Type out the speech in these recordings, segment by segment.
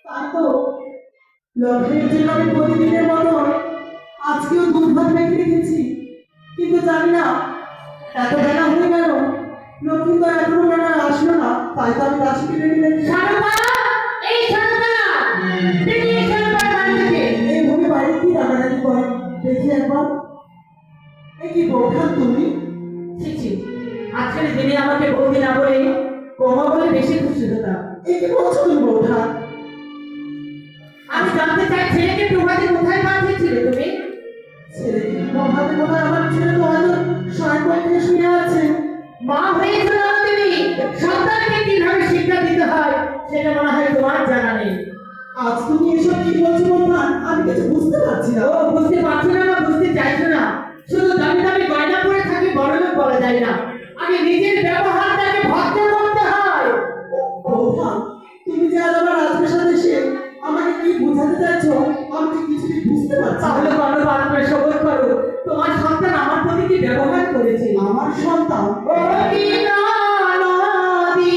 তাই তো লক্ষ্মীর জন্য আমি প্রতিদিনের মতন আজকেও দুধ ভাত মেখে রেখেছি, কিন্তু জানি না এত বেলা হয়ে গেল, লক্ষ্মী তো এখনো বেলা আসলো না। তাই তো আমি দাসীকে ডেকে রেখেছি। এইভাবে বাইরে কি রাগারাগি করে দেখি একবার। এ কি বৌঠান তুমি? আজকের দিনে আমাকে বৌদি না বলে বৌমা বলে বেশি খুশি হতাম। এ কি বলছো তুমি বৌঠান? আমি জানতে চাই ছেলেকে প্রভাতে কোথায় পাঠিয়েছিলে তুমি? ছেলে কি প্রভাতে কোথায়? আমার ছেলে তো হয়তো শয়ন করে শুয়ে আছে। মা হয়েছিল তুমি, সন্তানকে কিভাবে শিক্ষা দিতে হয় সেটা মনে হয় তোমার জানা নেই। আজ তুমি এসব কি বলছো বৌঠান? আমি কিছু বুঝতে পারছি না। ও বুঝতে পারছো না বা বুঝতে চাইছো না? শুধু দামি দামি গয়না পরে থাকি বড়লোক বলা যায় না, আগে নিজের ব্যবহারটাকে ভদ্র করতে হয়। বৌঠান, তুমি যে আজ আমার রাজের সাথে এসে আমাকে কি বোঝাতে চাইছো আমি ঠিক কিছুই বুঝতে পারছি না। তাহলে বলো বার করে সবর করো, তোমার সন্তান আমার প্রতি কি ব্যবহার করেছে? আমার সন্তান? ও কি নদী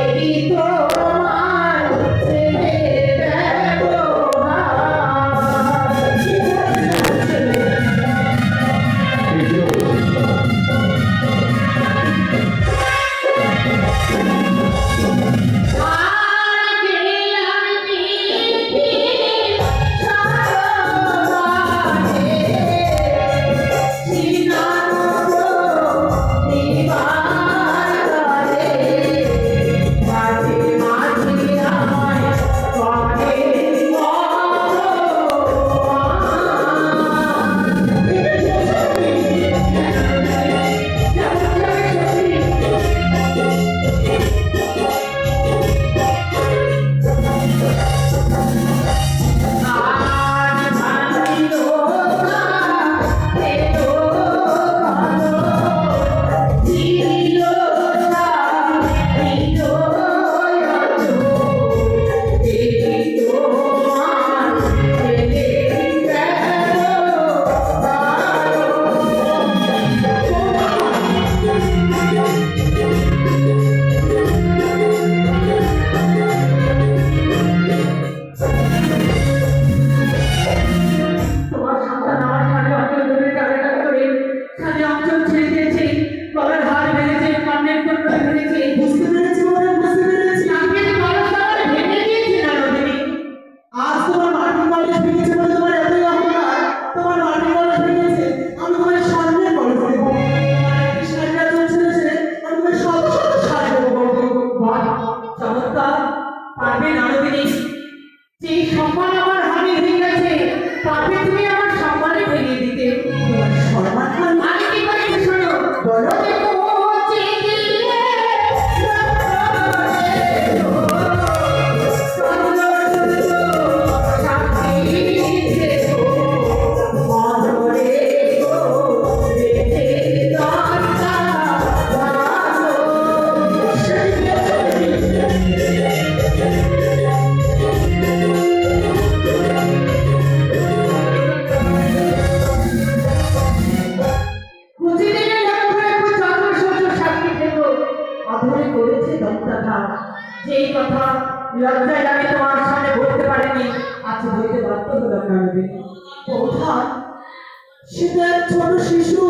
এই তোমার ছেলের ব্যবহার। বুঝতে পেরেছি বৌঠান, বুঝতে পেরেছি। আজ তোমার মাটির কলেজ ভেঙেছে বলে তোমার এতই অহংকার। তোমার মাটির কলেজ ভেঙেছে, আমি তোমার স্বর্ণের কলেজ দেবো। তোমার একটি শাড়িটা চলছে না সে, আমি তোমার শত শত শাড়ি দেবো বৌঠান। চমৎকার, পারবে নারদিনী, যে সম্মান আমার হানি হয়ে গেছে, পারবে তুমি আমার সম্মানে ভেঙে দিতে? তোমার সম্মান হানি? আমি কি করেছি শোনো। বলো। যেই কথা লজ্জায় আমি তোমার সামনে বলতে পারিনি, আজ বলতে বাধ্য হলাম নারদিনী। বৌঠান, সে তো এক ছোট শিশু।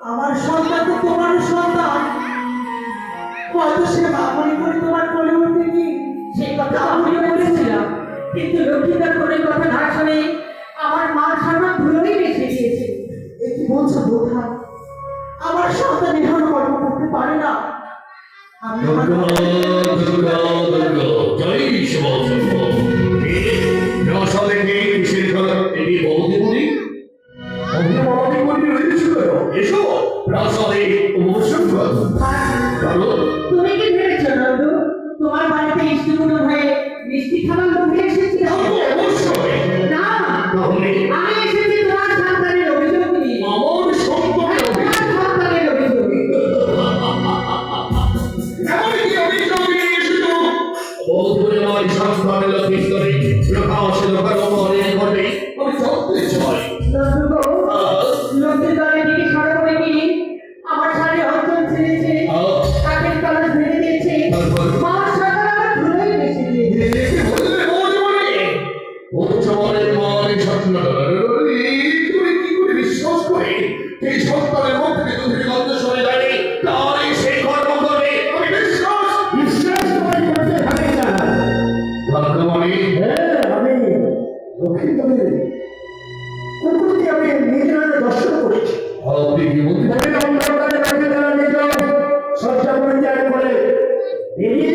আমার সন্তান তো তোমার সন্তান। হয়তো সে মা মনে করে তোমার কোলে উঠতে কি। সেই কথা আমিও বলেছিলাম, কিন্তু লক্ষ্মীদার কোনো কথা না শুনে আমার মার সম্মান ধুলোই বেশি দিয়েছে। এ কি বলছো বৌঠান? আমার সন্তান এখনো গল্প করতে পারে না। আমি আমার দুর্গা দুর্গা জয় শিবশম্ভ। রসলের নেই কিসের ঘর এটি বলতে বলি অভিমানী মন্দির হয়েছিল। এসো রসলে অবশ্যই ভালো। তুমি কি ভেবেছো নন্দু, তোমার বাড়িতে ইষ্টগুলো হয়ে মিষ্টি খাবার লোভে এসেছি? অবশ্যই না, তাহলে আমি এসেছি তোমার সন্তানের অভিযোগ নিয়ে। আমার সম্পর্কে তোমার সন্তানের অভিযোগ। এমন কি অভিযোগ নিয়ে এসেছো? বধুরে আমার সন্তানের লক্ষ্মী করে প্রকাশ লোকার অমরে ঘটে আমি জানতে চাই। নন্দু গো, লোকদের দলে দিকে সরে পড়ে কি আমার শাড়ি অঞ্চল ছেড়েছে, কাঠের কলস ভেঙে দিয়েছে, মার সন্তান আমার ধুলোই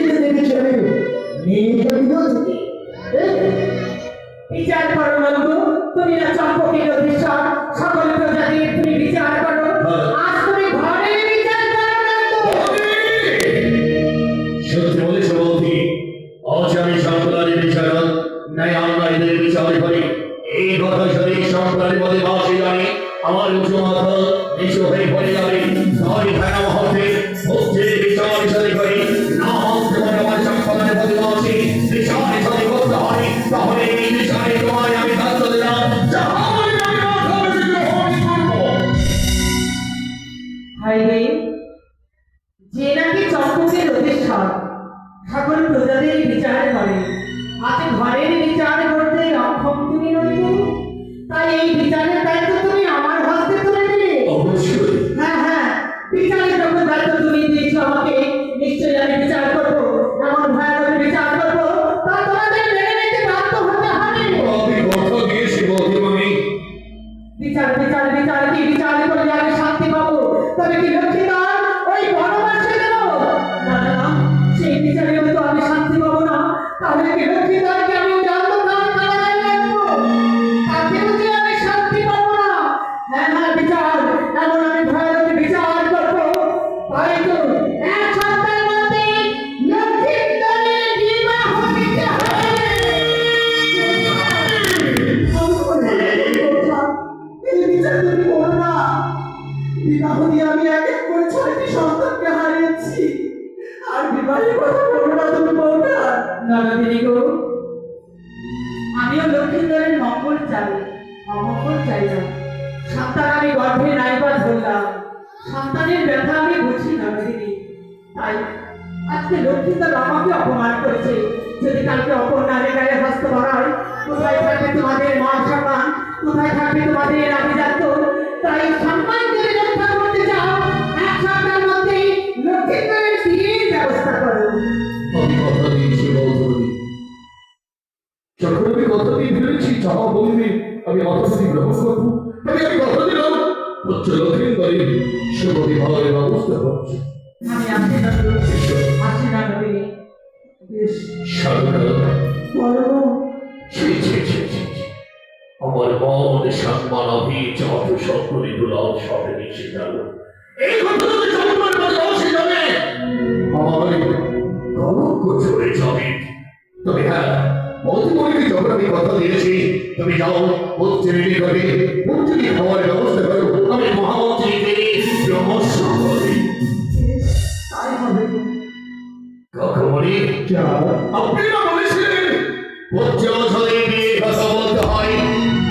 ছেলে দেখেছি আমি মেয়েটা বিরোধী বিচার করো নন্দ, তুমি না চম্পকের অধীশ্বর, সকল প্রজাতির তুমি বিচার করো। আজ তুমি ঘরের বিচার করো নন্দ। সত্যি বলেছ বৌদি, আজ আমি সম্প্রদায়ের বিচারক, ন্যায় অন্যায়দের বিচার করি। এই কথা শুনে সম্প্রদায়ের মধ্যে বাসে জানি আমার উঁচু মাথা নিচু হয়ে পড়ে যাবে। তাই ভেড়া মহতে ভক্তির বিচার বিচারি করি। না মানতে পারে আমার সম্প্রদায়ের মধ্যে বাসে বিচার বিচারি করতে হয়, তাহলে এই বিচারে তোমায় আমি দায়িত্ব দিলাম। যাহা বলি আমি মাথা পেতে গ্রহণ করবো। হায় রে, যে নাকি চম্পকের অধীশ্বর, সকল প্রজাদের বিচার করে, আজ ঘরের বিচার করতে অক্ষম তুমি নন্দ। তাই এই বিচারের দায়িত্ব তুমি আমার হস্তে তুলে দিলে। অবশ্যই হ্যাঁ হ্যাঁ, বিচারের যখন দায়িত্ব তুমি দিয়েছো আমাকে, নিশ্চয়ই আমি বিচার করবো, এমন ভয়ানক বিচার করবো, তা তোমাদের মেনে নিতে বাধ্য হতে হবে। আমি কথা দিয়েছি বৌদিমণি। বিচার বিচার বিচার কি বিচার করলে আমি শান্তি পাবো, তবে কি লক্ষ্মীদার ওই বনবাসে দেব? না না না, সেই বিচারেও তো আমি শান্তি পাবো না। তাহলে কি লক্ষ্মীদারকে আমি অন্ধকার কারাগারে রাখবো? তাতেও যে আমি শান্তি পাবো না। হ্যাঁ হ্যাঁ, বিচার, এমন আমি ভয়ানক বিচার করবো। তাই তো এক সপ্তাহের মধ্যে লক্ষ্মীদারের বিবাহ দিতে হবে। এই বিচার তুমি করো না। বিবাহ দিয়ে আমি এক এক করে 6টি সন্তানকে হারিয়েছি। আর বিবাহের কথা বলো না তুমি বৌমা। নরদিনী গো, আমিও লক্ষ্মীন্দরের মঙ্গল চাই, অমঙ্গল চাই না। সন্তান আমি গর্ভে নাইবা ধরলাম, সন্তানের ব্যথা আমি বুঝি নরদিনী। তাই আজকে লক্ষ্মীন্দর আমাকে অপমান করেছে। যদি কালকে অপর নারী গায়ে হস্ত বাড়ায়, কোথায় থাকবে তোমাদের মান সম্মান, কোথায় থাকবে তোমাদের আভিজাত্য? তাই সম্মান যদি রক্ষা করতে চাও, এক সপ্তাহের মধ্যে লক্ষ্মীন্দরের বিয়ের ব্যবস্থা করো। আমি কথা দিয়েছি বৌদিমণি। যখন আমি কথা দিয়ে ফেলেছি যাহা বলবে আমি কথাটি গ্রহণ করবো। তবে আমি কথা দিলাম হচ্ছে লক্ষ্মীন্দরের শুভ বিবাহের ব্যবস্থা করছি। আমি আসি নন্দ, আসি নন্দিনী। বেশ, সাধুরা বলো। ছি ছি ছি ছি ছি। আমার মন সম্মান অভিজাত সকলে দুলাল সবে মিশে গেল। এই কথা যদি সম্মান করে বসে যাবে আমার কলঙ্ক চলে যাবে। তবে হ্যাঁ, বৌদিমণিকে যখন আমি কথা দিয়েছি তুমি যাও মন্ত্রীকে করে মন্ত্রী খাওয়ার ব্যবস্থা করো। আমি মহামন্ত্রীকে পরামর্শ করি। বেশ, তাই হবে। কাকামণি আপনি না বলেছিলেন পঞ্চমশালী বিয়ে কথা বলতে হয়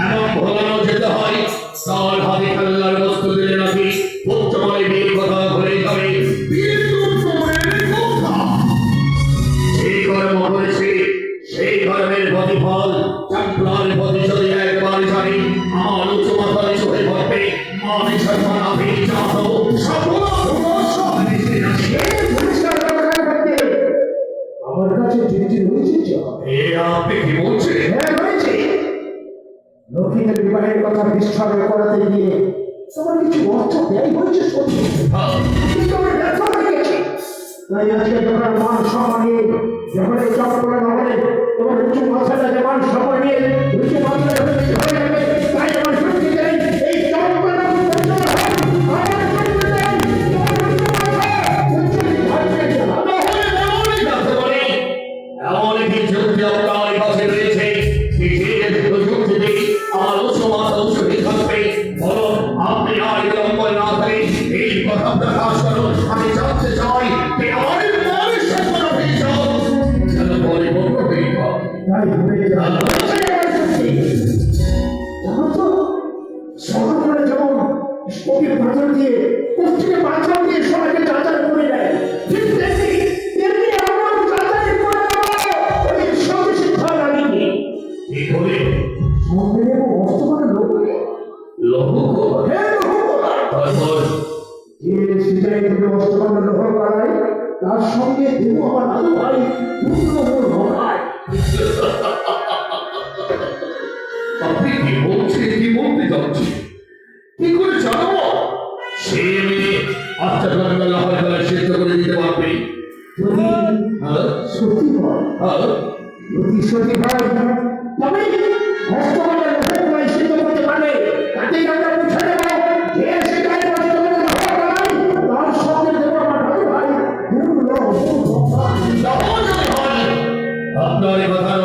এবং ভোলানো যেতে হয়, তার হাতে খেলার বস্তু দিলে নাকি পঞ্চমশালী বিয়ে কথা ভুলে যাবে। বিয়ের তোমার কথা সেই কর্ম করেছে সেই কর্মের প্রতিফল চাম্পলার প্রতিশোধে একবার জানি আমার উচ্চ মাথা নিচু হয়ে পড়বে। মানে সম্মান অভিজাত সকল আমার কাছে চিঠি রয়েছে যা। এ আপনি কি বলছেন? হ্যাঁ রয়েছে। লক্ষ্মীদের বিবাহের কথা বিস্তার করাতে গিয়ে তোমার কিছু অর্থ ব্যয় হয়েছে সত্যি, কিন্তু আমি ব্যর্থ হয়ে গেছি। তাই আজকে তোমার মান সম্মান নিয়ে যখন এই চক্করে নগরে তোমার উঁচু মাথাটা যে মান সম্মান নিয়ে উঁচু মাথাটা হয়ে যাবে, তাই আমার সত্যি চাই এই চক্করে এমন কিছু আপনার কাছে রয়েছে নিজের প্রযুক্তিতে আমার উচ্চ মাথা উচ্চ হয়ে থাকবে। বলো আপনি আর বিলম্ব না করে এই কথা প্রকাশ করুন। আমি জানতে চাই যে আমার মানুষ সম্মান অভিযোগ যেন পরিপূর্ণ হয়ে যায়। তাই হয়ে যাবে। জানো তো সকালে যেমন স্পোকের পাথর দিয়ে পশ্চিমে পাথর দিয়ে সবাইকে যাচাই করে দেয়, ঠিক তেমনি আমরা যাচাই করে দেবো ওই স্বদেশী ঘর আনিনি। কি করে সঙ্গে নেব বর্তমানে লঘু করা? হ্যাঁ লোক তারপর যে সিজাই থেকে বর্তমানে লোহ করাই তার সঙ্গে দেবো আমার দাদু ভাই পূর্ণমূল ভরায়। আপনি কি বলছেন কি বলতে যাচ্ছেন? কি করে জানাবো? সে মেয়ে আচ্ছা গঙ্গা লাহার গলা সিদ্ধ করে দিতে পারবে। তুমি হ্যাঁ সত্যি হয় হ্যাঁ, যদি সত্যি হয় তবে হস্তকলা লোকের নয় সিদ্ধ করতে পারবে তাতেই আমরা বুঝে নেব যে সেটাই হস্তকলা তার সঙ্গে দেব আমার ভাই ভাই দুর্লভ তখন যদি হয় আপনার এ কথা